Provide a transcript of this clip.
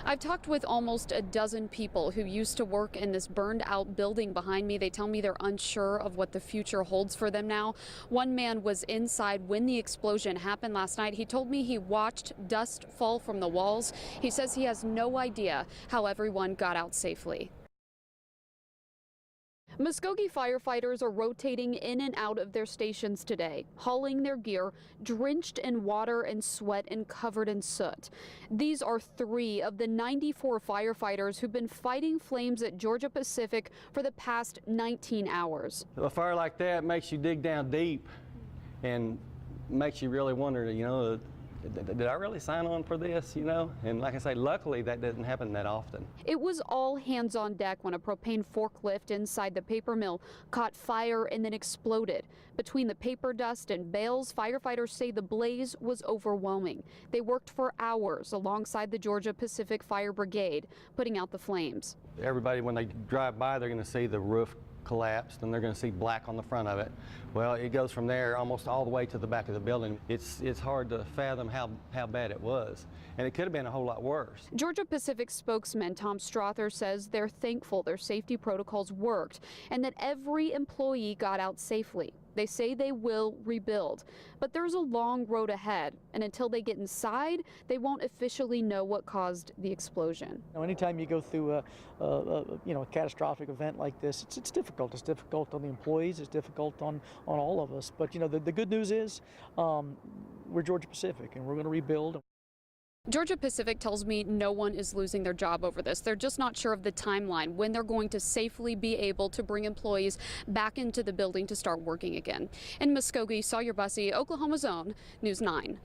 I've talked with almost a dozen people who used to work in this burned out building behind me. They tell me they're unsure of what the future holds for them now. One man was inside when the explosion happened last night. He told me he watched dust fall from the walls. He says he has no idea how everyone got out safely. Muskogee firefighters are rotating in and out of their stations today, hauling their gear, drenched in water and sweat and covered in soot. These are 3 of the 94 firefighters who've been fighting flames at Georgia Pacific for the past 19 hours. A fire like that makes you dig down deep and makes you really wonder, did I really sign on for this, And like I say, luckily that doesn't happen that often. It was all hands on deck when a propane forklift inside the paper mill caught fire and then exploded. Between the paper dust and bales, firefighters say the blaze was overwhelming. They worked for hours alongside the Georgia Pacific Fire Brigade, putting out the flames. Everybody, when they drive by, they're going to see the roof collapsed and they're going to see black on the front of it. Well, it goes from there almost all the way to the back of the building. It's hard to fathom how bad it was, and it could have been a whole lot worse. Georgia Pacific spokesman Tom Strother says they're thankful their safety protocols worked and that every employee got out safely. They say they will rebuild, but there's a long road ahead, and until they get inside, they won't officially know what caused the explosion. Anytime you go through a catastrophic event like this, it's difficult. It's difficult on the employees. It's difficult on all of us. But the good news is we're Georgia Pacific, and we're going to rebuild. Georgia Pacific tells me no one is losing their job over this. They're just not sure of the timeline when they're going to safely be able to bring employees back into the building to start working again. In Muskogee, Sawyer Bussey, Oklahoma's own News 9.